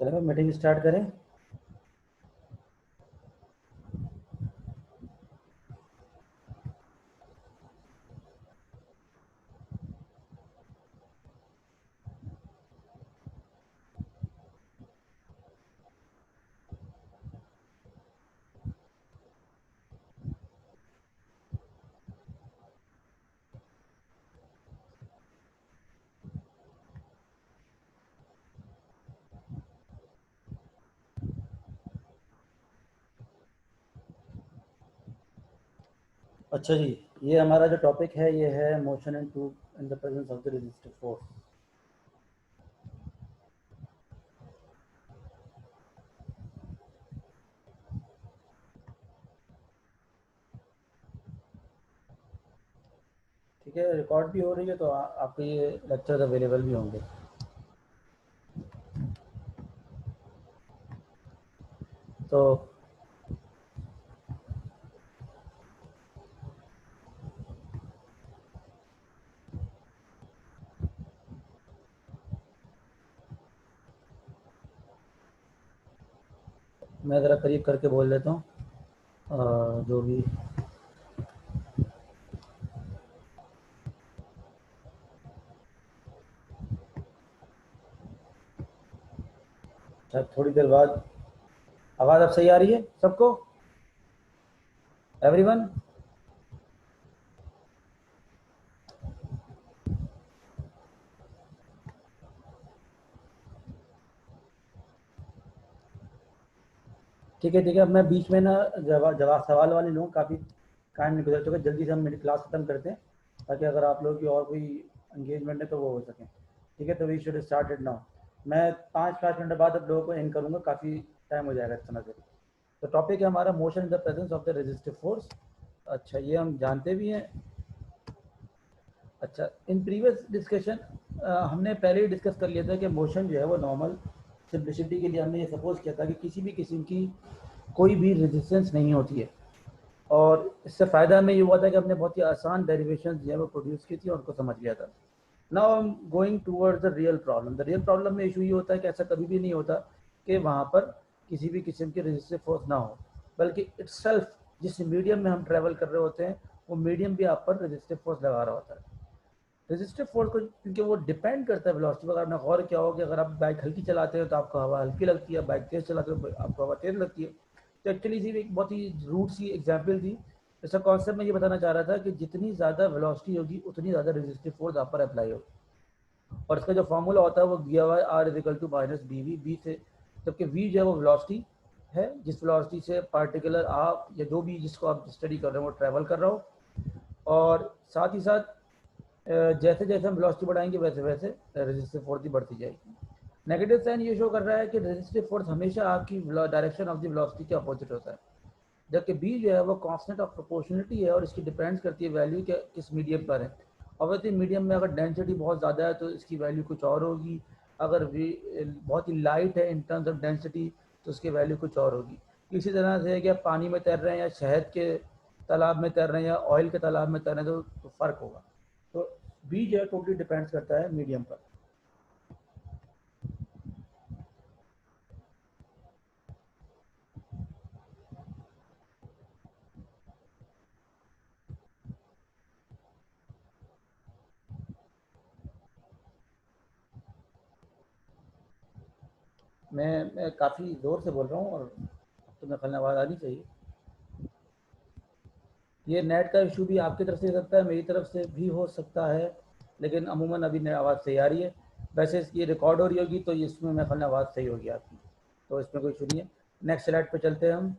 चलो meeting start करें। अच्छा जी, ये हमारा जो टॉपिक है ये है motion and two in the presence of the resistive force. ठीक है, रिकॉर्ड भी हो रही है तो आपके ये लेक्चर अवेलेबल भी होंगे। तो मैं ज़रा करीब करके बोल लेता हूँ जो भी। अच्छा, थोड़ी देर बाद आवाज़ अब सही आ रही है सबको, एवरीवन? ठीक है ठीक है, अब मैं बीच में ना जवाब जवाब सवाल वाले लूँ, काफ़ी टाइम निकल चुका है, जल्दी से हम मेरी क्लास ख़त्म करते हैं ताकि अगर आप लोगों की और कोई एंगेजमेंट है तो वो हो सके। ठीक है, तो we should start it now. मैं 5-5 मिनट बाद अब लोगों को एंड करूँगा, काफ़ी टाइम हो जाएगा इस समय से। तो टॉपिक है हमारा motion in the presence of the resistive force. अच्छा, ये हम जानते भी हैं। अच्छा, इन प्रीवियस डिस्कशन हमने पहले ही डिस्कस कर लिया था कि मोशन जो है वो नॉर्मल सिंप्लिसिटी के लिए हमने ये सपोज किया था कि किसी भी किस्म की कोई भी रेजिस्टेंस नहीं होती है। और इससे फ़ायदा में ये हुआ था कि हमने बहुत ही आसान डेरिवेशन जो है वो प्रोड्यूस की थी और उनको समझ लिया था। Now I am going towards the real problem. The real problem में इशू ये होता है कि ऐसा कभी भी नहीं होता कि वहाँ पर किसी भी किस्म की रेजिस्टिव फोर्स ना हो, बल्कि इट्सेल्फ जिस मीडियम में हम ट्रैवल कर रहे होते हैं वो मीडियम भी आप पर रेजिस्टिव फोर्स लगा रहा होता है। रेजिस्टिव फोर्स को क्योंकि वो डिपेंड करता है वेलोसिटी पर। आपने गौर किया होगा कि अगर आप बाइक हल्की चलाते हो तो आपको हवा हल्की लगती है, बाइक तेज़ चलाते हो तो आपको हवा तेज़ लगती है। तो एक्चुअली इसी एक बहुत ही रूट सी एग्जाम्पल थी। इसका कॉन्सेप्ट मैं ये बताना चाह रहा था कि जितनी ज़्यादा वेलोसिटी होगी उतनी ज़्यादा रेजिस्टिव फोर्स आप पर अप्लाई होगी। और इसका जो फॉर्मूला होता है वो दिया हुआ है r is equal to minus b v. B से, जबकि वी जो है वो वेलोसिटी है जिस वेलोसिटी से पार्टिकुलर आप या जो भी जिसको आप स्टडी कर रहे हो वो ट्रैवल कर रहा हो। और साथ ही साथ जैसे जैसे हम वेलोसिटी बढ़ाएंगे वैसे वैसे रेजिस्टिव फोर्स भी बढ़ती जाएगी। नेगेटिव साइन ये शो कर रहा है कि रेजिस्टिव फोर्स हमेशा आपकी डायरेक्शन ऑफ द वेलोसिटी के अपोजिट होता है, जबकि बी जो है वो कांस्टेंट ऑफ प्रोपोर्शनलिटी है और इसकी डिपेंड्स करती है वैल्यू के किस मीडियम पर है। ऑब्वियसली मीडियम में अगर डेंसिटी बहुत ज़्यादा है तो इसकी वैल्यू कुछ और होगी, अगर बहुत ही लाइट है इन टर्म्स ऑफ डेंसिटी तो उसकी वैल्यू कुछ और होगी। इसी तरह से है कि आप पानी में तैर रहे हैं या शहद के तालाब में तैर रहे हैं या ऑयल के तालाब में तैर रहे हैं तो फ़र्क होगा। तो बी जो है टोटली डिपेंड्स करता है मीडियम पर। मैं काफ़ी ज़ोर से बोल रहा हूँ और तो मेरे ख्याल में आवाज़ आनी चाहिए। ये नेट का इशू भी आपकी तरफ से हो सकता है, मेरी तरफ से भी हो सकता है, लेकिन अमूमन अभी आवाज़ सही आ रही है। वैसे ये रिकॉर्ड हो रही होगी तो इसमें मेरे ख्याल में आवाज़ सही होगी आपकी, तो इसमें कोई इशू नहीं है। नेक्स्ट स्लाइड पे चलते हैं हम।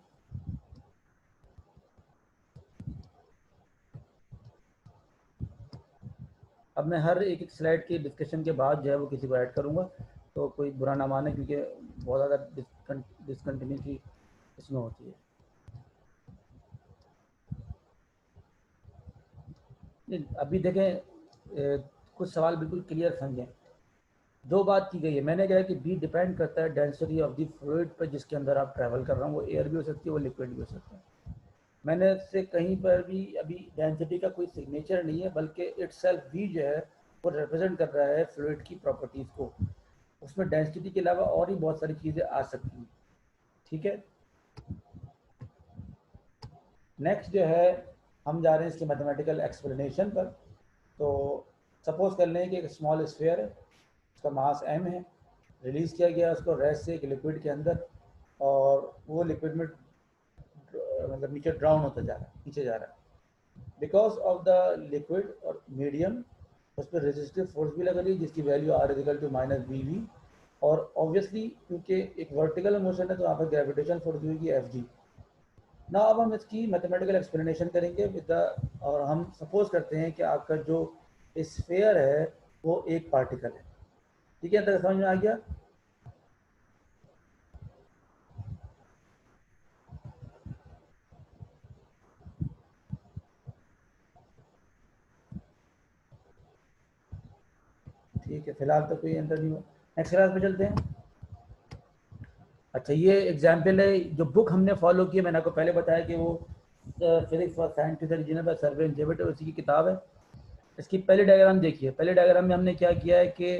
अब मैं हर एक एक स्लाइड के डिस्कशन के बाद जो है वो किसी को ऐड करूँगा, तो कोई बुरा ना माने क्योंकि बहुत ज़्यादा डिसकंटिन्यूटी इसमें होती है। अभी देखें, कुछ सवाल बिल्कुल क्लियर समझें। दो बात की गई है, मैंने कहा कि बी डिपेंड करता है डेंसिटी ऑफ द फ्लूइड पर जिसके अंदर आप ट्रैवल कर रहे हो, वो एयर भी हो सकती है वो लिक्विड भी हो सकता है। मैंने से कहीं पर भी अभी डेंसिटी का कोई सिग्नेचर नहीं है, बल्कि इट्सेल्फ भी जो है वो रिप्रेजेंट कर रहा है फ्लूइड की प्रॉपर्टीज़ को। उसमें डेंसिटी के अलावा और भी बहुत सारी चीज़ें आ सकती हैं, ठीक है। नेक्स्ट जो है हम जा रहे हैं इसके मैथमेटिकल एक्सप्लेनेशन पर। तो सपोज कर लें कि एक स्मॉल स्फीयर है, उसका मास m है, रिलीज़ किया गया उसको रेस्ट से एक लिक्विड के अंदर, और वो लिक्विड में मतलब नीचे ड्राउन होता जा रहा है, नीचे जा रहा है। बिकॉज ऑफ द लिक्विड और मीडियम उस पर रेजिस्टिव फोर्स भी लग रही है जिसकी value r equal to minus b v, और ऑब्वियसली क्योंकि एक वर्टिकल मोशन है तो यहाँ पर ग्रेविटेशन फोर्स भी होगी एफ जी। ना अब हम इसकी मैथमेटिकल एक्सप्लेनेशन करेंगे विद द, और हम सपोज करते हैं कि आपका जो स्फीयर है वो एक पार्टिकल है, ठीक है। तो समझ में आ गया। ठीक है, फिलहाल तो कोई एंटर नहीं हुआ। नेक्स्ट क्लास पे चलते हैं। अच्छा, ये एग्जाम्पल है जो बुक हमने फॉलो की, मैंने आपको पहले बताया कि वो physics for scientific engineer by Serway Jewett, उसी की किताब है। इसकी पहले डायग्राम देखिए। पहले डायग्राम में हमने क्या किया है कि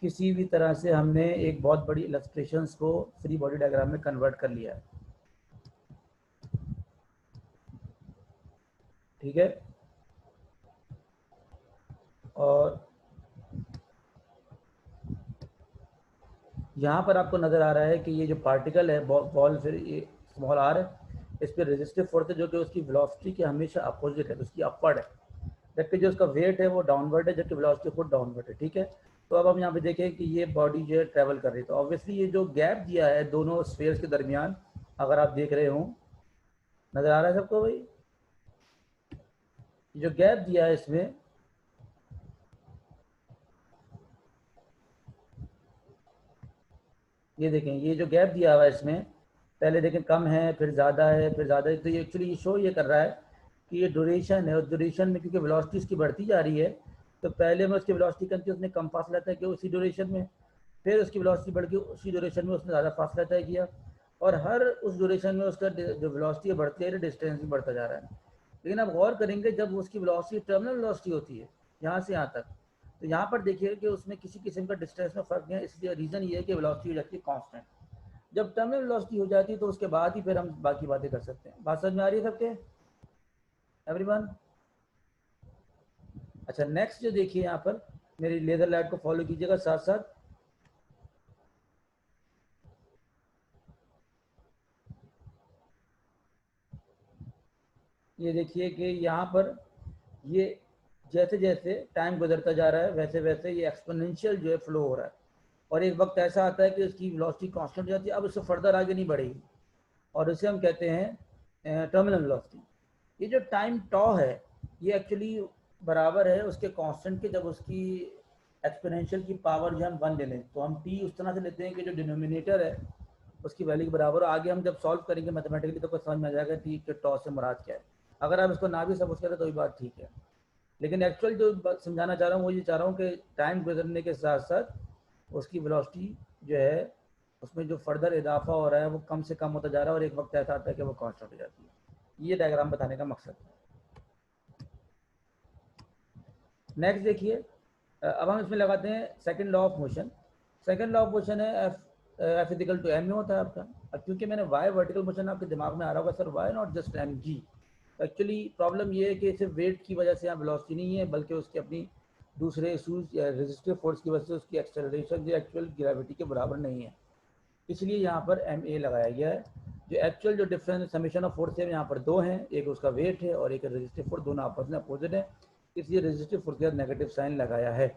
किसी भी तरह से हमने एक बहुत बड़ी इलस्ट्रेशंस को फ्री बॉडी डायग्राम में कन्वर्ट कर लिया है, ठीक है। और यहाँ पर आपको नज़र आ रहा है कि ये जो पार्टिकल है बॉल, फिर ये स्मॉल आर है, इस पर रेजिस्टिव फोर्स है जो कि उसकी वेलोसिटी के हमेशा अपोजिट है, उसकी अपवर्ड है, जबकि जो उसका वेट है वो डाउनवर्ड है, जबकि वेलोसिटी खुद डाउनवर्ड है, ठीक है। तो अब हम यहाँ पे देखें कि ये बॉडी जो है ट्रैवल कर रही है, तो ऑब्वियसली ये जो गैप दिया है दोनों स्फीयर्स के दरमियान, अगर आप देख रहे हो, नज़र आ रहा है सबको भाई, जो गैप दिया है इसमें, ये देखें, ये जो गैप दिया हुआ है इसमें, पहले देखें कम है, फिर ज़्यादा है, फिर ज़्यादा है, तो ये एक्चुअली शो ये कर रहा है कि ये ड्यूरेशन है, और ड्यूरेशन में क्योंकि वेलोसिटी इसकी बढ़ती जा रही है, तो पहले में उसकी वेलोसिटी कम थी, उसने कम फासला तय किया उसी ड्यूरेशन में, फिर उसकी वेलोसिटी बढ़ गई उसी ड्यूरेशन में, उसने ज़्यादा फासला तय किया, और हर उस ड्यूरेशन में उसका जो वेलोसिटी बढ़ती है डिस्टेंस भी बढ़ता जा रहा है। लेकिन आप गौर करेंगे जब उसकी वेलोसिटी टर्मिनल वेलोसिटी होती है यहाँ से यहाँ तक, तो यहाँ पर देखिए कि उसमें किसी किस्म का डिस्टेंस में फ़र्क नहीं है, इसलिए रीज़न ये है कि वेलोसिटी हो जाती है कांस्टेंट। जब टर्मिनल वेलोसिटी हो जाती है तो उसके बाद ही फिर हम बाकी बातें कर सकते हैं। बात समझ में आ रही है सबके, एवरीवन? अच्छा, नेक्स्ट जो देखिए यहाँ पर, मेरी लेजर लाइट को फॉलो कीजिएगा साथ साथ। ये देखिए कि यहाँ पर ये जैसे जैसे टाइम गुजरता जा रहा है वैसे वैसे ये एक्सपोनेंशियल जो है फ्लो हो रहा है, और एक वक्त ऐसा आता है कि उसकी वेलोसिटी कांस्टेंट हो जाती है, अब उससे फर्दर आगे नहीं बढ़ेगी, और इसे हम कहते हैं टर्मिनल वेलोसिटी। ये जो टाइम टॉ है ये एक्चुअली बराबर है उसके कांस्टेंट के, जब उसकी एक्सपोनेंशियल की पावर जो हम 1 ले लें, तो हम टी उस तरह से लेते हैं कि जो डिनोमिनेटर है उसकी वैल्यू के बराबर हो। आगे हम जब सॉल्व करेंगे मैथमेटिकली तो कुछ समझ में आ जाएगा टी के टॉ से मुराद क्या है। अगर आप इसको ना भी सपोज करें तो भी बात ठीक है, लेकिन एक्चुअल जो समझाना चाह रहा हूँ वो ये चाह रहा हूँ कि टाइम गुजरने के साथ साथ उसकी वेलोसिटी जो है उसमें जो फर्दर इजाफा हो रहा है वो कम से कम होता जा रहा है, और एक वक्त ऐसा आता है कि वो कांस्टेंट हो जाती है। ये डायग्राम बताने का मकसद है। नेक्स्ट देखिए, अब हम इसमें लगाते हैं second law of motion. Second law of motion है एफ इक्वल टू एम में होता है आपका। अब क्योंकि मैंने वाई वर्टिकल मोशन आपके दिमाग में आ रहा होगा sir why not just m g, actually problem ये है कि सिर्फ वेट की वजह से यहाँ वेलोसिटी नहीं है, बल्कि उसकी अपनी दूसरे इशूज या रेजिस्टिव फोर्स की वजह से उसकी एक्सेलरेशन जो एक्चुअल ग्रेविटी के बराबर नहीं है, इसलिए यहाँ पर एम ए लगाया गया है। जो एक्चुअल जो डिफरेंस समीशन ऑफ फोर्स है यहाँ पर दो हैं, एक उसका वेट है और एक रेजिस्टिव फोर्स, दोनों आपस में अपोजिट है, इसलिए रेजिस्टिव फोर्स का नेगेटिव साइन लगाया है।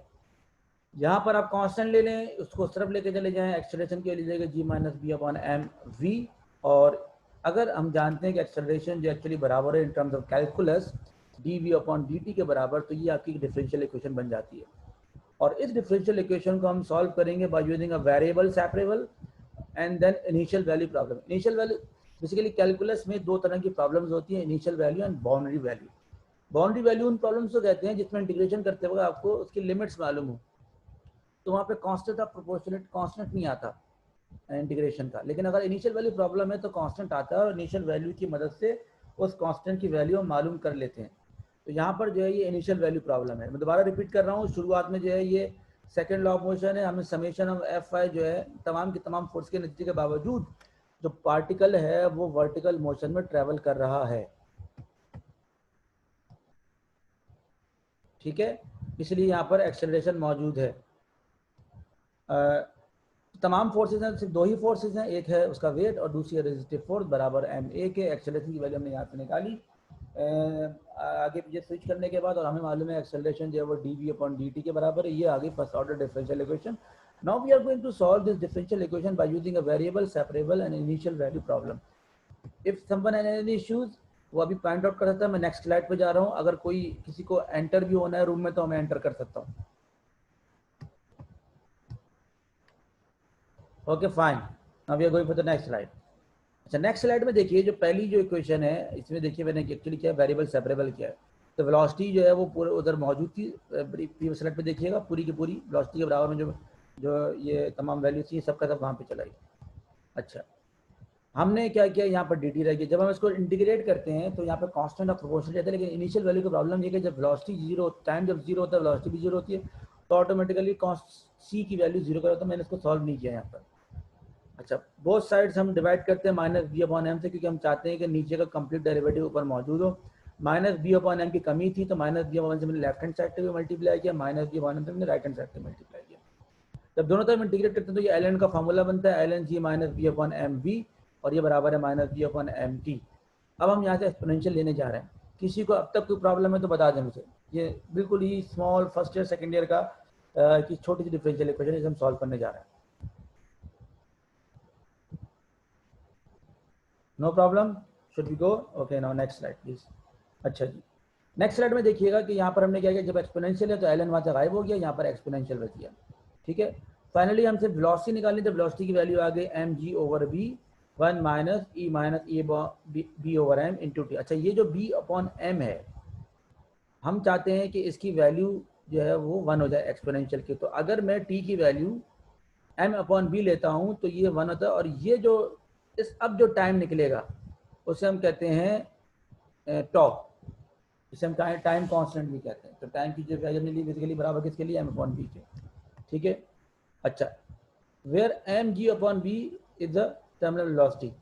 यहाँ पर आप कांस्टेंट ले लें, उसको सिर्फ लेके चले जाएं, एक्सेलरेशन के लिए लीजिएगा g minus b upon m v, और अगर हम जानते हैं कि एक्सेलरेशन जो एक्चुअली बराबर है in terms of calculus d v upon d t के बराबर, तो ये आपकी डिफरेंशियल इक्वेशन बन जाती है। और इस डिफरेंशियल इक्वेशन को हम सॉल्व करेंगे by using a variable separable and then initial value problem. Initial value basically calculus में दो तरह की प्रॉब्लम्स होती हैं, initial value and boundary value. Boundary value उन प्रॉब्लम्स को कहते हैं जिसमें इंटीग्रेशन करते वक्त आपको उसकी लिमिट्स मालूम हो, तो वहाँ पे कांस्टेंट ऑफ प्रोपोर्शनेट कांस्टेंट नहीं आता इंटीग्रेशन का। लेकिन अगर इनिशियल वैल्यू प्रॉब्लम है तो कांस्टेंट आता है, और इनिशियल वैल्यू की मदद से उस कांस्टेंट की वैल्यू हम मालूम कर लेते हैं। तो यहाँ पर जो है ये इनिशियल वैल्यू प्रॉब्लम है। मैं दोबारा रिपीट कर रहा हूँ, शुरुआत में जो है ये सेकेंड लॉ ऑफ मोशन है, हमें समेशन ऑफ एफ आई जो है तमाम के तमाम फोर्स के नतीजे के बावजूद जो पार्टिकल है वो वर्टिकल मोशन में ट्रेवल कर रहा है, ठीक है, इसलिए यहाँ पर एक्सेलरेशन मौजूद है। तमाम फोर्सेज हैं, सिर्फ दो ही फोर्सेज हैं, एक है उसका वेट और दूसरी है रेजिस्टिव फोर्स बराबर एम ए के। एक्सेलरेशन की वैल्यू हमने यहाँ से निकाली आगे पीछे स्विच करने के बाद, और हमें मालूम है एक्सेलरेशन जो है वो d v upon d t के बराबर है। ये आगे first order differential equation. Now we are going to solve this differential equation by using a variable, separable and initial value problem. If someone has any issues वो अभी point out कर सकता है। मैं नेक्स्ट स्लाइड पे जा रहा हूँ। अगर कोई किसी को एंटर भी होना है रूम में तो मैं एंटर कर सकता हूँ। Okay fine, now we are going for the next slide. अच्छा, नेक्स्ट स्लाइड में देखिए जो पहली जो इक्वेशन है इसमें देखिए मैंने एक्चुअली क्या वेरिएबल सेपरेबल किया है। तो वेलोसिटी जो है वो पूरे उधर मौजूद थी, प्रीवियस स्लाइड पे देखिएगा पूरी की पूरी वेलोसिटी के बराबर में जो जो ये तमाम वैल्यू थी सबका सब वहाँ पे चला गया। अच्छा, हमने क्या किया, यहाँ पर डी टी रह गया। जब हम इसको इंटीग्रेट करते हैं तो यहाँ पर कांस्टेंट ऑफ प्रोपोर्शन रहता है, लेकिन इनिशियल वैल्यू का प्रॉब्लम ये कि जब वेलोसिटी जीरो, टाइम जब जीरो होता है वेलोसिटी भी जीरो होती है, तो ऑटोमेटिकली सी की वैल्यू जीरो का होता है। मैंने इसको सॉल्व नहीं किया यहाँ पर। अच्छा, बोथ साइड्स हम डिवाइड करते हैं माइनस बी अपॉन एम से, क्योंकि हम चाहते हैं कि नीचे का कंप्लीट डेरिवेटिव ऊपर मौजूद हो। माइनस बी अपॉन एम की कमी थी तो माइनस बी अपॉन से मैंने लेफ्ट हैंड साइड पे मल्टीप्लाई किया, माइनस बी अपॉन एम से मैंने राइट हैंड साइड पे मल्टीप्लाई किया। जब दोनों तरफ इंटीग्रेट करते हैं तो ये एल एन का फॉर्मूला बनता है, l n g minus b upon m b, और ये बराबर है minus b upon m t. अब हम यहाँ से एक्सपोनेंशियल लेने जा रहे हैं। किसी को अब तक कोई प्रॉब्लम है तो बता दें मुझे। ये बिल्कुल ही small first year second year का की छोटी सी डिफरेंशियल इक्वेशन हम सॉल्व करने जा रहे हैं। No problem, should we go? Okay, now next slide please. अच्छा जी, नेक्स्ट स्लाइड में देखिएगा कि यहाँ पर हमने क्या किया, जब एक्सपोनेंशियल है तो एल एन वहाँ से गायब हो गया, यहाँ पर एक्सपोनेंशियल बच गया, ठीक है। फाइनली हमसे वेलोसिटी निकालनी, तो वेलोसिटी की वैल्यू आ गई m g over b, 1 minus e b over m into t. अच्छा, ये जो बी अपॉन एम है हम चाहते हैं कि इसकी वैल्यू जो है वो 1 हो जाए एक्सपोनेंशियल की। तो अगर मैं टी की वैल्यू एम अपॉन बी लेता हूँ तो ये 1 होता है, और ये जो इस अब जो टाइम निकलेगा उसे हम कहते हैं टॉप, इसे हम टाइम कांस्टेंट भी कहते हैं। तो टाइम की जो वैल्यू मिली बेसिकली बराबर किसके लिए, एम अपॉन बी के, ठीक है। अच्छा, where m g upon b is the terminal velocity.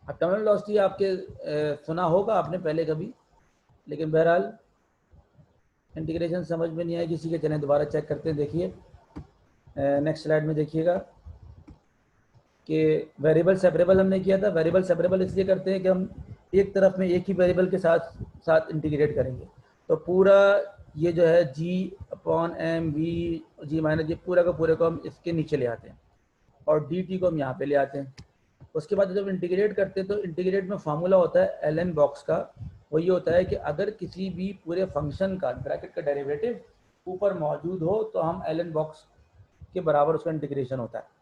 अब टर्मिनल वेलोसिटी आपके सुना होगा आपने पहले कभी, लेकिन बहरहाल इंटीग्रेशन समझ में नहीं आया किसी के, चलें दोबारा चेक करते हैं। देखिए नेक्स्ट स्लाइड में देखिएगा कि वेरिएबल सेपरेबल हमने किया था। वेरिएबल सेपरेबल इसलिए करते हैं कि हम एक तरफ में एक ही वेरिएबल के साथ साथ इंटीग्रेट करेंगे। तो पूरा ये जो है g upon m v g minus g पूरा का पूरे को हम इसके नीचे ले आते हैं, और डी टी को हम यहाँ पे ले आते हैं। उसके बाद जब इंटीग्रेट करते हैं तो इंटीग्रेट में फार्मूला होता है एल एन बॉक्स का। वो ये होता है कि अगर किसी भी पूरे फंक्शन का ब्रैकेट का डेरिवेटिव ऊपर मौजूद हो तो हम एल एन बॉक्स के बराबर उसका इंटीग्रेशन होता है।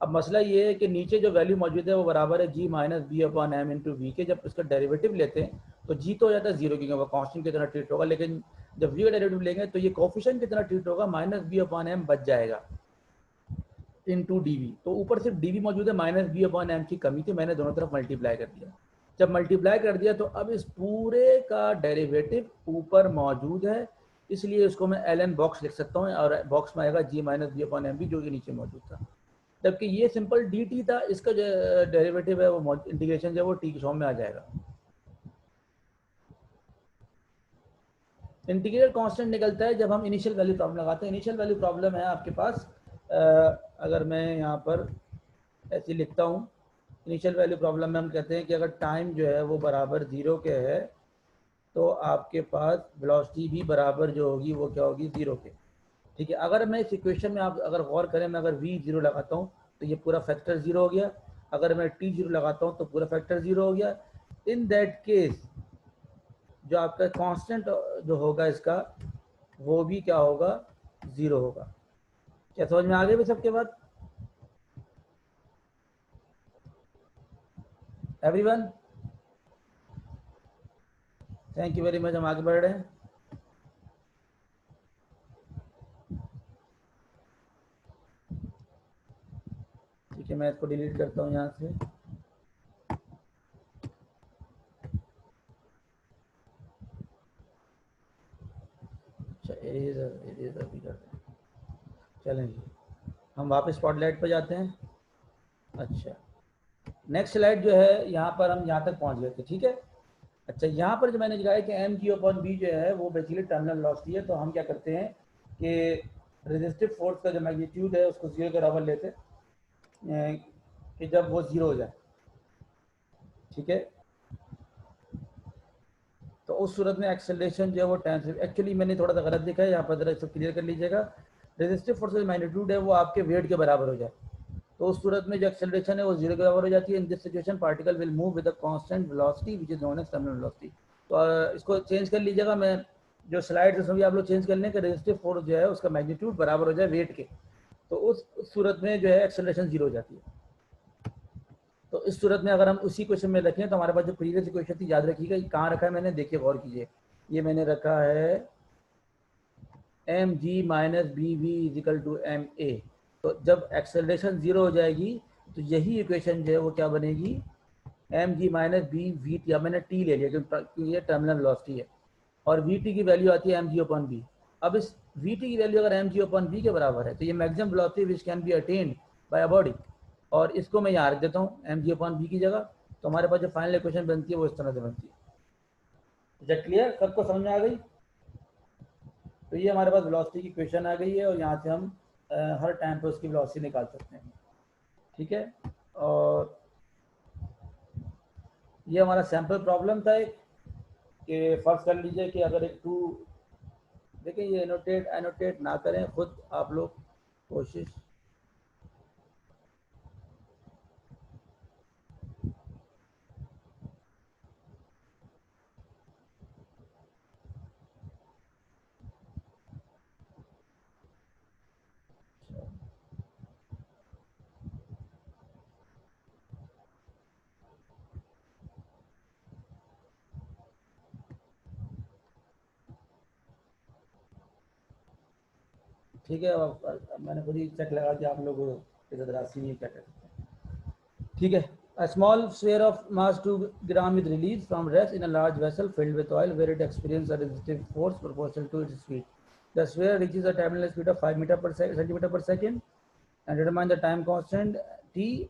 अब मसला ये है कि नीचे जो वैल्यू मौजूद है वो बराबर है g minus b upon m into v के। जब इसका डेरिवेटिव लेते हैं तो जी तो हो जाता है जीरो, क्योंकि वो कांस्टेंट की तरह ट्रीट होगा, लेकिन जब वी का डेरिवेटिव लेंगे तो ये कोफिशिएंट की तरह ट्रीट होगा, माइनस बी अपॉन एम बच जाएगा इंटू डी वी। तो ऊपर सिर्फ डी वी मौजूद है, माइनस बी अपॉन एम की कमी थी, मैंने दोनों तरफ मल्टीप्लाई कर दिया। जब मल्टीप्लाई कर दिया तो अब इस पूरे का डेरिवेटिव ऊपर मौजूद है, इसलिए इसको मैं एल एन बॉक्स लिख सकता हूँ, और बॉक्स में आएगा g minus b upon m b जो कि नीचे मौजूद था। जबकि ये सिंपल डी टी था, इसका जो डेरिवेटिव है वो इंटीग्रेशन जो है वो टी की फॉर्म में आ जाएगा। इंटीग्रल कांस्टेंट निकलता है जब हम इनिशियल वैल्यू प्रॉब्लम लगाते हैं। इनिशियल वैल्यू प्रॉब्लम है आपके पास, अगर मैं यहाँ पर ऐसे लिखता हूँ, इनिशियल वैल्यू प्रॉब्लम में हम कहते हैं कि अगर टाइम जो है वो बराबर जीरो के है तो आपके पास वेलोसिटी भी बराबर जो होगी वो क्या होगी, जीरो के, ठीक है। अगर मैं इस इक्वेशन में आप अगर गौर करें, मैं अगर v जीरो लगाता हूँ तो ये पूरा फैक्टर जीरो हो गया, अगर मैं t जीरो लगाता हूँ तो पूरा फैक्टर जीरो हो गया। इन दैट केस जो आपका कांस्टेंट जो होगा इसका वो भी क्या होगा, जीरो होगा। क्या समझ में आ गई भी सबके बाद, everyone? Thank you very much, हम आगे बढ़ रहे हैं। ठीक है, मैं इसको डिलीट करता हूँ यहाँ से। इरेजर भी करते हैं। चलें जी, हम वापस स्पॉटलाइट पर जाते हैं। अच्छा, नेक्स्ट स्लाइड जो है, यहाँ पर हम यहाँ तक पहुँच गए थे, ठीक है। अच्छा, यहाँ पर जो मैंने लिखा है कि एम जी अपॉन बी जो है वो बेसिकली टर्मिनल वेलोसिटी है। तो हम क्या करते हैं कि रेजिस्टिव फोर्स का जो मैग्नीट्यूड है उसको 0 के बराबर लेते हैं कि जब वो 0 हो जाए, ठीक है। तो उस सूरत में एक्सेलरेशन जो है वो टाइम से, एक्चुअली मैंने थोड़ा सा गलत लिखा है, यहाँ पर जरा इसको क्लियर कर लीजिएगा। रेजिस्टिव फोर्स का मैग्नीट्यूड है वो आपके वेट के बराबर हो जाए, तो उस सूरत में जो एक्सेलरेशन है वो 0 के बराबर हो जाती है। In this situation particle will move with a constant velocity which is known as terminal velocity. तो इसको चेंज कर लीजिएगा, मैं जो स्लाइड है आप लोग चेंज कर लें कि रेजिस्टिव फोर्स जो है उसका मैग्नीट्यूड बराबर हो जाए वेट के, तो उस सूरत में जो है एक्सेलरेशन 0 हो जाती है। तो इस सूरत में अगर हम उसी क्वेश्चन में रखें तो हमारे पास जो प्रीवियस इक्वेशन थी, याद रखिएगा कहाँ रखा है मैंने, देखिए गौर कीजिए। ये मैंने रखा है m g minus b v is equal to m a. तो जब एक्सेलरेशन 0 हो जाएगी तो यही इक्वेशन जो है वो क्या बनेगी, m g minus b v t. अब मैंने टी ले लिया क्योंकि ये टर्मिनल वेलोसिटी है, और वी टी की वैल्यू आती है एम जी अपॉन बी। अब इस वी टी की वैल्यू अगर एम जी अपॉन बी के बराबर है तो ये maximum velocity which can be attained by a body, और इसको मैं यहाँ रख देता हूँ एम जी अपॉन बी की जगह। तो हमारे पास जो फाइनल इक्वेशन बनती है वो इस तरह से बनती है। क्लियर, सबको समझ में आ गई? तो ये हमारे पास वेलोसिटी की इक्वेशन आ गई है, और यहाँ से हम हर टाइम पे उसकी वेलोसिटी निकाल सकते हैं, ठीक है। और ये हमारा सैम्पल प्रॉब्लम था एक, कि फर्ज कर लीजिए कि अगर एक टू, देखिए ये एनोटेट एनोटेट ना करें, खुद आप लोग कोशिश। ठीक है, अब मैंने खुद ही चेक लगा कि आप लोग इधर राशि नहीं क्या करते हैं, ठीक है। A small sphere of mass 2 gram is released from rest in a large vessel filled with oil where it experiences a resistive force proportional to its speed. The sphere reaches a terminal speed of 5 meter per centimeter per second, and determine the time constant t,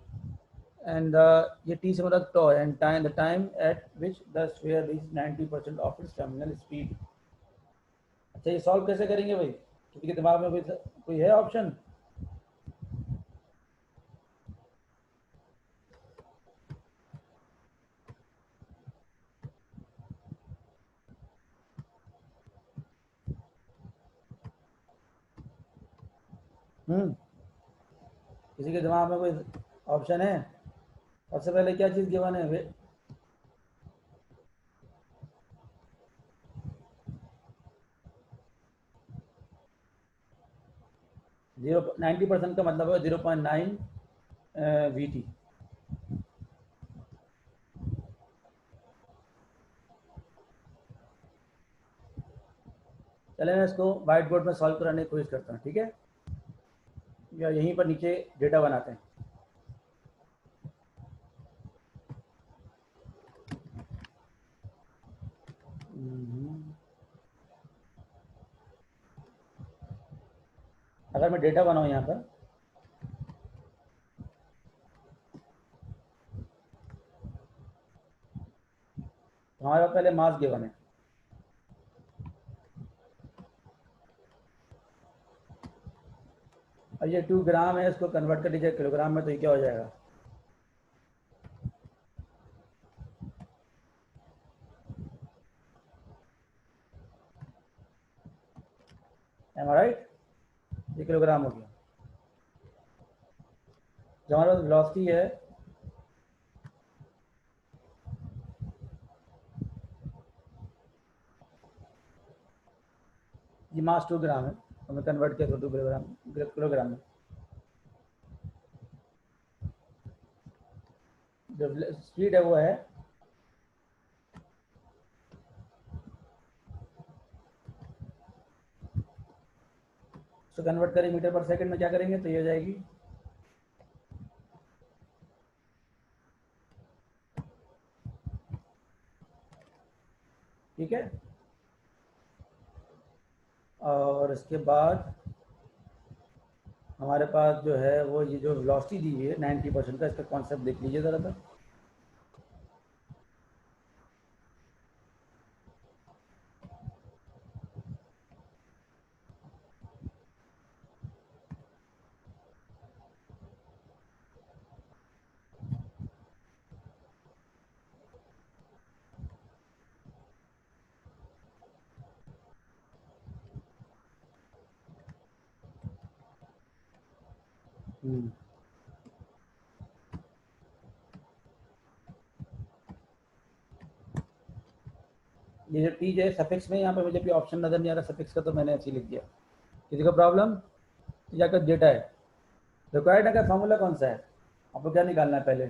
and ये t से मतलब tau, and time the time at which the sphere reaches 90% of its terminal speed। अच्छा, ये solve कैसे करेंगे भाई? किसी के दिमाग में कोई है ऑप्शन? किसी के दिमाग में कोई ऑप्शन है? सबसे पहले क्या चीज़ गिवन है? 90% का मतलब है 0.9 वी टी। चले मैं इसको वाइट बोर्ड में सॉल्व कराने की कोशिश करता हूँ, ठीक है, या यहीं पर नीचे डेटा बनाते हैं। अगर मैं डेटा बनाऊँ यहाँ पर, तो हमारे पास पहले मास गिवन है, और ये 2 ग्राम है, इसको कन्वर्ट कर लीजिए किलोग्राम में, तो ये क्या हो जाएगा? एम आई राइट? ये किलोग्राम हो गया। जो हमारे पास वेलोसिटी है, ये मास 2 ग्राम है, तो मैं कन्वर्ट किया तो 2 किलोग्राम में। जो स्पीड है वो है, उसको कन्वर्ट करें मीटर पर सेकंड में, क्या करेंगे तो ये हो जाएगी, ठीक है। और इसके बाद हमारे पास जो है वो ये जो वेलोसिटी दी हुई है 90% का, इसका कॉन्सेप्ट देख लीजिए ज़रा सा। ये जो टी जो है सफिक्स में, यहाँ पे मुझे भी ऑप्शन नज़र नहीं आ रहा सफिक्स का, तो मैंने ऐसे ही लिख दिया। किसी को प्रॉब्लम? जाकर डेटा है रिक्वायर्ड का फॉर्मूला कौन सा है, आपको क्या निकालना है पहले?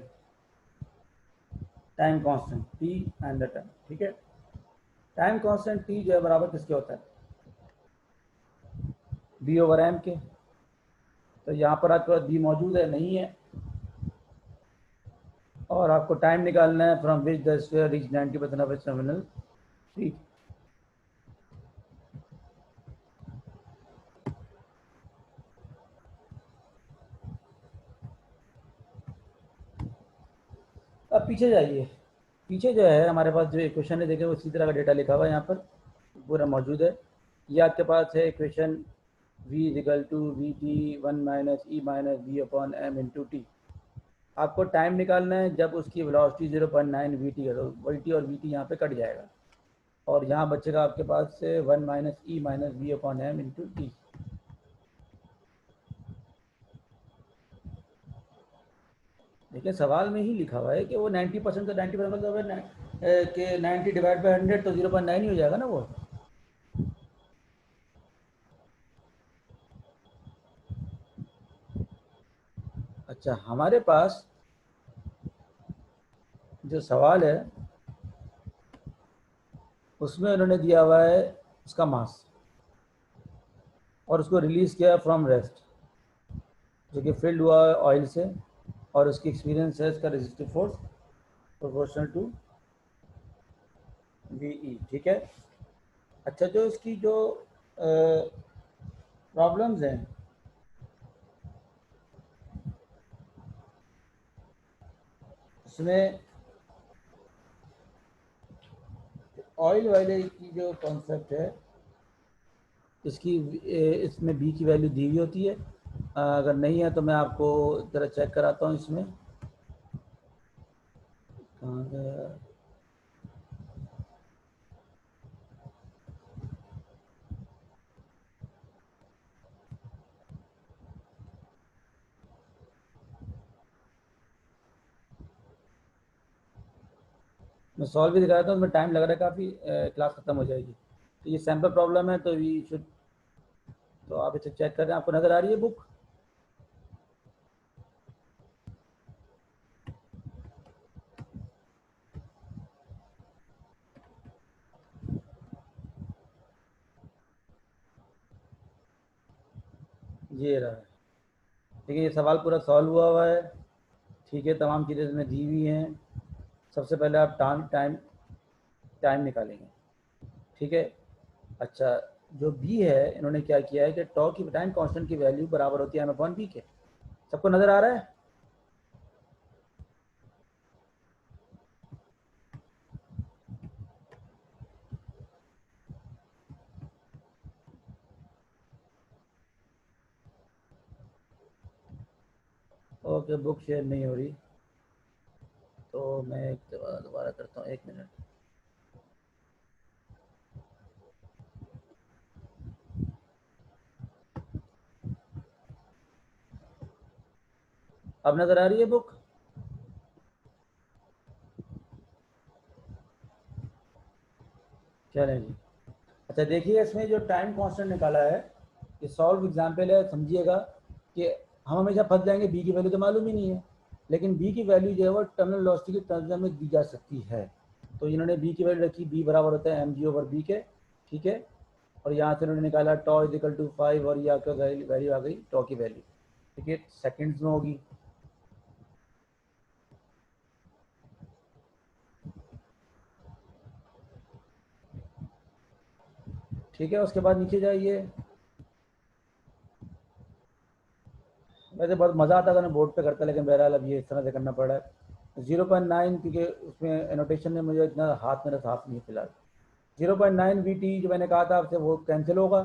Time constant T and the time, ठीक है। टाइम कांस्टेंट टी जो है बराबर किसके होता है? बी ओवर एम के। तो यहाँ पर आपके पास बी मौजूद है नहीं है, और आपको टाइम निकालना है from which the sphere reach 90% of its terminal speed. अब पीछे जाइए, पीछे जो है हमारे पास जो इक्वेशन है, देखिए वो इसी तरह का डेटा लिखा हुआ है यहाँ पर पूरा मौजूद है। ये आपके पास है equation v is equal to v t one minus e minus v upon m into t. आपको टाइम निकालना है जब उसकी वेलोसिटी 0.9 वी टी है, तो वी टी और वी टी यहाँ पे कट जाएगा, और यहाँ बचेगा आपके पास से 1 minus e minus v upon m into t. देखिए सवाल में ही लिखा हुआ है कि वो 90% तो 90% मतलब कि 90 डिवाइड बाई 100 तो 0.9 ही हो जाएगा ना वो। अच्छा, हमारे पास जो सवाल है उसमें उन्होंने दिया हुआ है उसका मास, और उसको रिलीज़ किया फ्रॉम रेस्ट, जो कि फिल्ड हुआ है ऑयल से, और उसकी एक्सपीरियंस है इसका resistive force proportional to v e, ठीक है। अच्छा, जो इसकी जो प्रॉब्लम्स हैं उसमें ऑयल वाले की जो कॉन्सेप्ट है इसकी, इसमें बी की वैल्यू दी हुई होती है। अगर नहीं है तो मैं आपको ज़रा चेक कराता हूँ इसमें, कहाँ गया? मैं सॉल्व भी दिखा रहा था, उसमें टाइम लग रहा है काफ़ी, क्लास ख़त्म हो जाएगी। तो ये सैम्पल प्रॉब्लम है, तो वी शुड, तो आप इसे चेक कर रहे हैं, आपको नज़र आ रही है बुक? ये रहा है, देखिए ये सवाल पूरा सॉल्व हुआ हुआ है, ठीक है। तमाम चीज़ें इसमें दी हुई हैं। सबसे पहले आप टाइम टाइम निकालेंगे, ठीक है। अच्छा, जो बी है इन्होंने क्या किया है कि टॉ की टाइम कांस्टेंट की वैल्यू बराबर होती है एम अपॉन बी के। सबको नज़र आ रहा है? ओके, बुक शेयर नहीं हो रही, तो मैं एक दोबारा करता हूँ, 1 मिनट। अब नज़र आ रही है बुक? चलें जी। अच्छा देखिए, इसमें जो टाइम कांस्टेंट निकाला है, ये सॉल्व एग्जाम्पल है, समझिएगा कि हम हमेशा फंस जाएंगे, बी की वैल्यू तो मालूम ही नहीं है, लेकिन बी की वैल्यू जो है वो टर्मिनल वेलोसिटी के टर्म्स में दी जा सकती है। तो इन्होंने बी की वैल्यू रखी, बी बराबर होता है एम जी ओवर बी के, ठीक है। और यहाँ से उन्होंने निकाला टॉ इजिकल टू 5, और ये आपका वैल्यू आ गई टॉ की वैल्यू, ठीक है, सेकेंड्स में होगी, ठीक है। उसके बाद नीचे जाइए, वैसे बहुत मज़ा आता था मैं बोर्ड पे करता, लेकिन बहरहाल अब ये इस तरह से करना पड़ा है। 0.9 क्योंकि उसमें एनोटेशन में मुझे इतना हाथ मेरा साफ नहीं है फिलहाल। 0.9 वी टी जो मैंने कहा था आपसे वो कैंसिल होगा,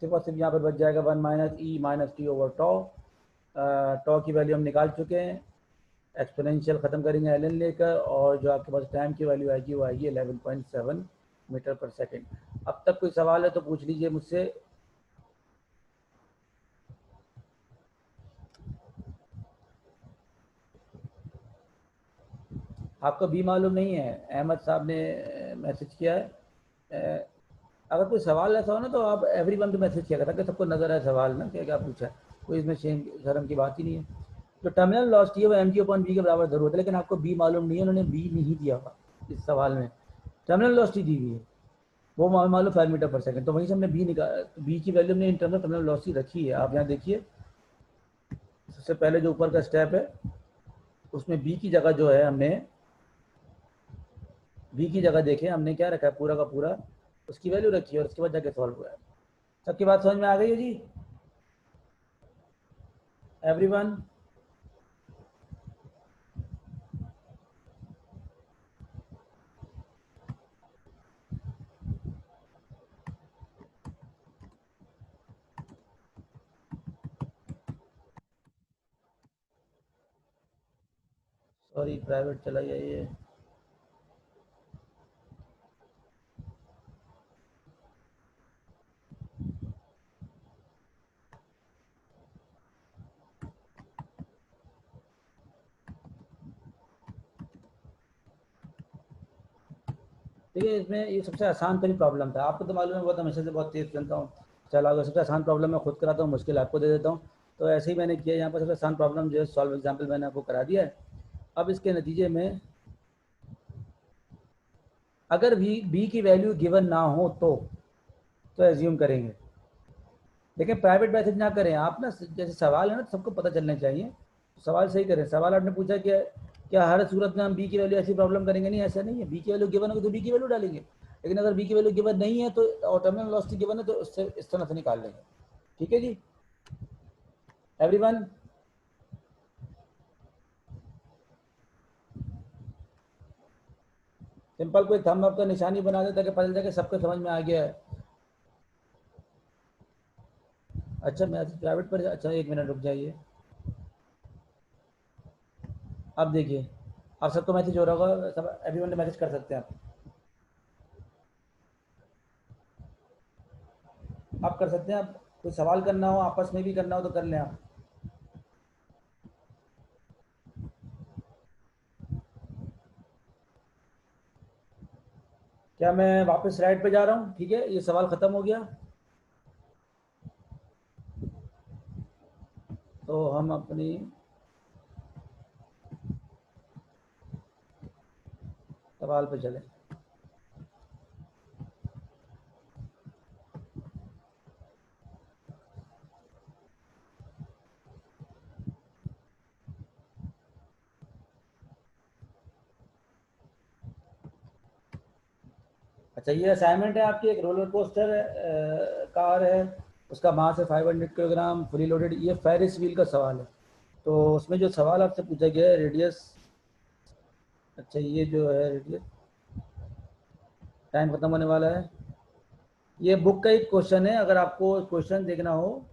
सिर्फ और सिर्फ यहाँ पर बच जाएगा 1 minus e minus T over टॉ। टॉ की वैल्यू हम निकाल चुके हैं, एक्सपोनेंशियल ख़त्म करेंगे एल एन लेकर, और जो आपके पास टाइम की वैल्यू आएगी वो आएगी 11.7 मीटर पर सेकेंड। अब तक कोई सवाल है तो पूछ लीजिए मुझसे। आपको बी मालूम नहीं है, अहमद साहब ने मैसेज किया है। अगर कोई सवाल ऐसा हो ना तो आप एवरी वन को मैसेज किया ताकि सबको नजर आए सवाल ना क्या क्या पूछा है। कोई इसमें शेम शर्म की बात ही नहीं है। जो टर्मिनल लॉसिटी है वो एम जी अपॉन बी के बराबर जरूर है, लेकिन आपको बी मालूम नहीं है, उन्होंने बी नहीं दिया हुआ इस सवाल में। टर्मिनल लॉसिटी दी हुई है, वो मालूम 5 मीटर पर सेकंड, तो वहीं से हमने बी निकाल, बी की वैल्यू हमने इन टर्म्स ऑफ टर्मिनल लॉसिटी रखी है। आप यहाँ देखिए, सबसे पहले जो ऊपर का स्टेप है उसमें बी की जगह जो है हमने, बी की जगह देखें हमने क्या रखा है, पूरा का पूरा उसकी वैल्यू रखी है और उसके बाद जाके सॉल्व हुआ है। सबकी बात समझ में आ गई है जी एवरीवन? सॉरी प्राइवेट चला जाइए। देखिए इसमें ये सबसे आसान तरी प्रॉब्लम था, आपको तो मालूम है बहुत हमेशा से बहुत तेज चलता हूँ। चला गया, सबसे आसान प्रॉब्लम मैं खुद कराता हूँ, मुश्किल आपको दे देता हूँ। तो ऐसे ही मैंने किया, यहाँ पर सबसे आसान प्रॉब्लम जो है सॉल्व एग्जाम्पल मैंने आपको करा दिया है। अब इसके नतीजे में अगर बी की वैल्यू गिवन ना हो तो एज्यूम करेंगे, लेकिन प्राइवेट मैसेज ना करें आप ना। जैसे सवाल है ना सबको पता चलना चाहिए, सवाल सही करें। सवाल आपने पूछा कि क्या हर सूरत में हम बी की वैल्यू ऐसी प्रॉब्लम करेंगे? नहीं, ऐसा नहीं है। बी की वैल्यू गिवन होगी तो बी की वैल्यू डालेंगे, लेकिन अगर बी की वैल्यू गिवन नहीं है तो, और टर्मिनल वेलोसिटी गिवन है तो उससे इस तरह से निकाल लेंगे। ठीक है जी एवरीवन? सिंपल कोई थंब अप का निशानी बना दे ताकि पता चले कि सबको समझ में आ गया है। अच्छा मैं प्राइवेट पर, अच्छा एक मिनट रुक जाइए। अब देखिए, आप सबको मैसेज हो रहा होगा, सब एवरीवन ने मैसेज कर सकते हैं आप कर सकते हैं। आप कोई सवाल करना हो आपस में भी करना हो तो कर लें आप। क्या मैं वापस स्लाइड पे जा रहा हूँ? ठीक है, ये सवाल ख़त्म हो गया, तो हम अपनी सवाल पे चलें। अच्छा ये असाइनमेंट है आपकी, एक रोलर कोस्टर कार है, उसका मास है 500 किलोग्राम, फुली लोडेड। ये फेरिस व्हील का सवाल है। तो उसमें जो सवाल आपसे पूछा गया है रेडियस, अच्छा ये जो है रेडियस, टाइम खत्म होने वाला है। ये बुक का एक क्वेश्चन है, अगर आपको क्वेश्चन देखना हो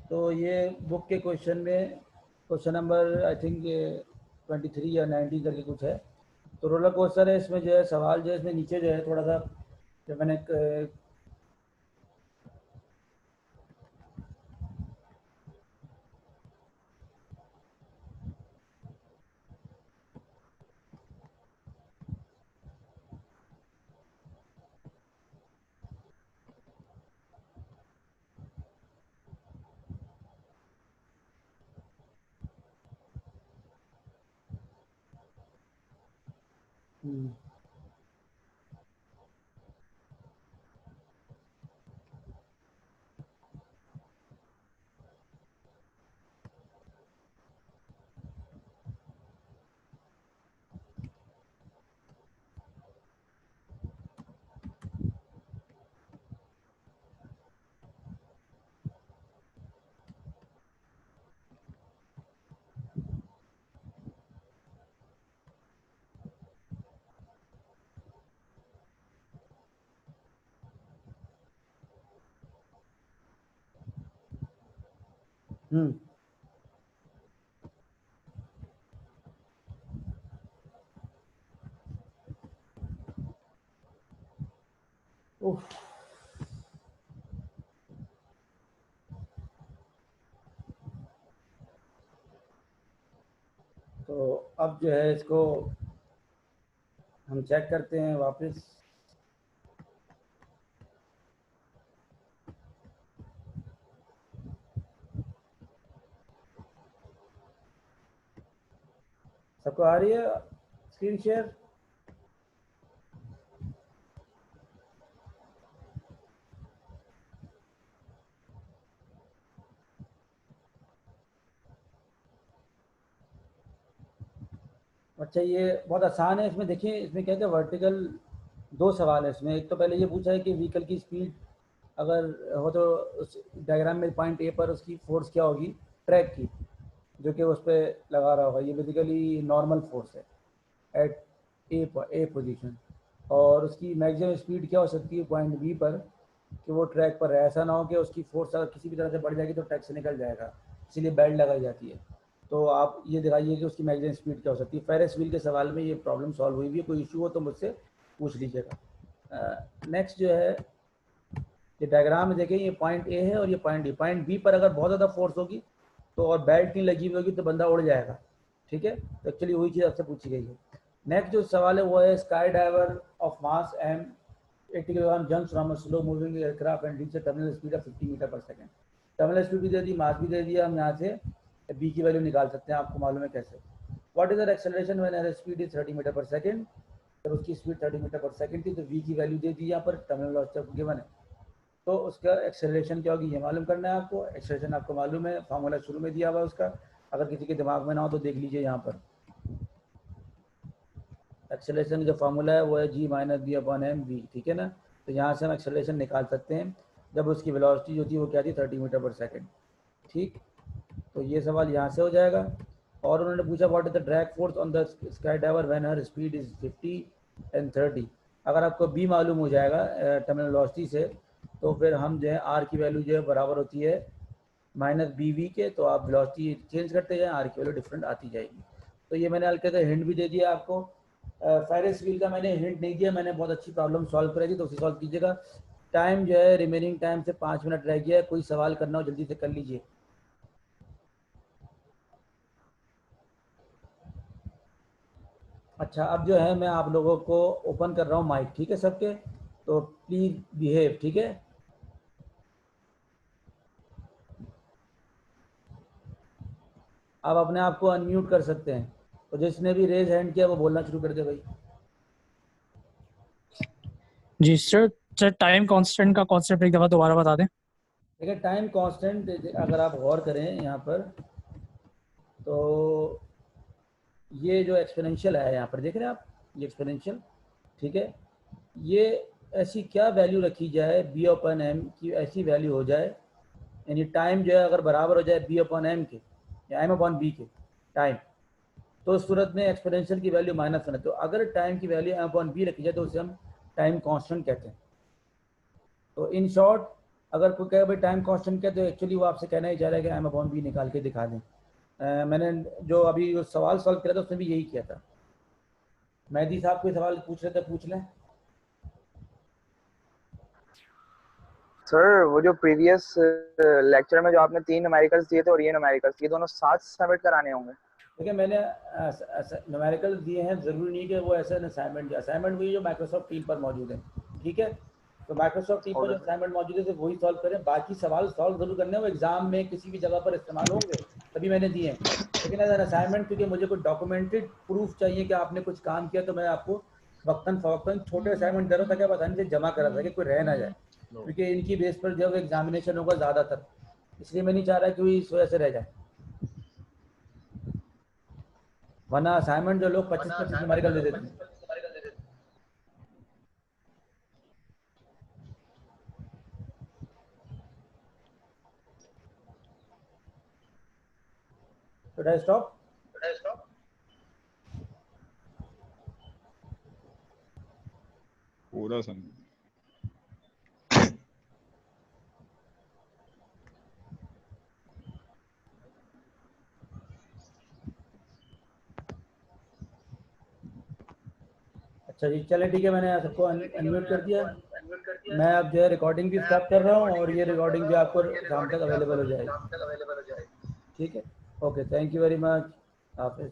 तो ये बुक के क्वेश्चन में क्वेश्चन नंबर आई थिंक 23 या 19 करके कुछ है। तो रोलर कोस्टर है, इसमें जो है सवाल जो है इसमें नीचे जो है थोड़ा सा, जो मैंने हम्म, हम्म। उफ। तो अब जो है इसको हम चेक करते हैं वापस। सबको आ रही है स्क्रीन शेयर? अच्छा, ये बहुत आसान है। इसमें देखिए, इसमें क्या है कि वर्टिकल दो सवाल है इसमें। एक तो पहले ये पूछा है कि व्हीकल की स्पीड अगर हो तो उस डायग्राम में पॉइंट ए पर उसकी फोर्स क्या होगी ट्रैक की, जो कि उस पर लगा रहा होगा। ये बेसिकली नॉर्मल फोर्स है एट ए पोजीशन। और उसकी मैक्सिमम स्पीड क्या हो सकती है पॉइंट बी पर, कि वो ट्रैक पर है। ऐसा ना हो कि उसकी फोर्स अगर किसी भी तरह से बढ़ जाएगी तो ट्रैक से निकल जाएगा, इसीलिए बेल्ट लगाई जाती है। तो आप ये दिखाइए कि उसकी मैक्सिमम स्पीड क्या हो सकती है। फेरिस व्हील के सवाल में ये प्रॉब्लम सॉल्व हुई हुई है। कोई इशू हो तो मुझसे पूछ लीजिएगा। नेक्स्ट जो है, ये डायग्राम में देखें, ये पॉइंट ए है और ये पॉइंट बी। पॉइंट बी पर अगर बहुत ज़्यादा फोर्स होगी तो और बेल्ट नहीं लगी हुई होगी तो बंदा उड़ जाएगा। ठीक है, तो एक्चुअली वही चीज़ आपसे पूछी गई है। नेक्स्ट जो सवाल है वो है, sky diver of mass m 80 kilogram jumps from a slow moving aircraft and reach a terminal speed of 50 metre per second. Terminal speed भी दे दी, मास भी दे दिया। हम यहाँ से बी की वैल्यू निकाल सकते हैं, आपको मालूम है कैसे। What is the acceleration when air speed is 30 metre per second? जब उसकी स्पीड 30 मीटर पर सेकंड थी तो वी की वैल्यू दे दी यहाँ पर, टर्मिनल वेलोसिटी गिवन है। तो उसका एक्सेलरेशन क्या होगी ये मालूम करना है आपको। एक्सेलरेशन आपको मालूम है, फार्मूला शुरू में दिया हुआ है उसका। अगर किसी के दिमाग में ना हो तो देख लीजिए यहाँ पर। एक्सेलरेशन का फार्मूला है वो है g minus b upon m v, ठीक है ना। तो यहाँ से हम एक्सेलरेशन निकाल सकते हैं जब उसकी वेलोसिटी जो थी वो क्या थी 30 मीटर पर सेकंड। ठीक, तो ये सवाल यहाँ से हो जाएगा। और उन्होंने पूछा what is the drag force on the sky diver when her speed is 50 and 30। अगर आपको बी मालूम हो जाएगा टर्मिनल वेलोसिटी से, तो फिर हम जो है आर की वैल्यू जो है बराबर होती है माइनस बी वी के। तो आप वेलोसिटी चेंज करते जाएं, आर की वैल्यू डिफरेंट आती जाएगी। तो ये मैंने हल्के से हिंट भी दे दिया आपको। फेरिस व्हील का मैंने हिंट नहीं दिया, मैंने बहुत अच्छी प्रॉब्लम सॉल्व कराई थी तो उसे सॉल्व कीजिएगा। टाइम जो है रिमेनिंग टाइम से 5 मिनट रह गया है। कोई सवाल करना हो जल्दी से कर लीजिए। अच्छा, अब जो है मैं आप लोगों को ओपन कर रहा हूँ माइक, ठीक है सबके। तो प्लीज़ बिहेव, ठीक है। आप अपने आप को अनम्यूट कर सकते हैं। तो जिसने भी रेज हैंड किया वो बोलना शुरू कर दे भाई। जी सर। सर टाइम कांस्टेंट का कॉन्सेप्ट एक दफ़ा दोबारा बता दें। देखिए, टाइम कांस्टेंट अगर आप गौर करें यहाँ पर, तो ये जो एक्सपोनेंशियल है यहाँ पर देख रहे हैं आप, ये एक्सपोनेंशियल, ठीक है। ये ऐसी क्या वैल्यू रखी जाए बी अपन एम की, ऐसी वैल्यू हो जाए, यानी टाइम जो है अगर बराबर हो जाए बी अपन एम के या एम अपन बी के टाइम, तो उस सूरत में एक्सपोनेंशियल की वैल्यू -1 है। तो अगर टाइम की वैल्यू एम अपन बी रखी जाए तो उसे हम टाइम कांस्टेंट कहते हैं। तो इन शॉर्ट, अगर कोई कहे भाई टाइम कांस्टेंट क्या, तो एक्चुअली वो आपसे कहना ही चाह रहा है कि एम अपन बी निकाल के दिखा दें। मैंने जो अभी जो सवाल सॉल्व किया था उसने भी यही किया था। मेहदी साहब कोई सवाल पूछ रहे थे, पूछ लें। सर वो जो प्रीवियस लेक्चर में जो आपने 3 न्यूमेरिकल्स दिए थे और ये न्यूमेरिकल्स, ये दोनों साथ सबमिट कराने होंगे? देखिए, मैंने न्यूमेरिकल दिए हैं, ज़रूरी नहीं कि वो ऐसे असाइनमेंट दिया। असाइनमेंट वही जो माइक्रोसॉफ्ट टीम पर मौजूद है, ठीक है। तो माइक्रोसॉफ्ट टीम पर जो ओके सर। असाइनमेंट मौजूद है सिर्फ वही सॉल्व करें। बाकी सवाल सॉल्व जरूर करने हैं, वो एग्जाम में किसी भी जगह पर इस्तेमाल होंगे तभी मैंने दिए हैं। लेकिन एज एन असाइनमेंट, क्योंकि मुझे कुछ डॉक्यूमेंटेड प्रूफ चाहिए कि आपने कुछ काम किया, तो मैं आपको वक्तन फवक्तन छोटे असाइनमेंट दे रहा हूँ ताकि आप आसानी से जमा करा सके, कोई रह ना जाए। क्योंकि इनकी बेस पर जो एग्जामिनेशन होगा ज़्यादातर, इसलिए मैं नहीं चाह रहा कि कोई इस वजह से रह जाए। वरना असाइनमेंट जो लोग 25-25 न्यूमेरिकल दे देते हैं। Should I stop? पूरा समझ। अच्छा जी, चले ठीक है, मैंने सबको अनम्यूट कर दिया। मैं अब जो है रिकॉर्डिंग भी स्टॉप कर रहा हूँ और ये रिकॉर्डिंग भी आपको शाम तक अवेलेबल हो जाएगी। ठीक है, okay, thank you very much, हाफिज़।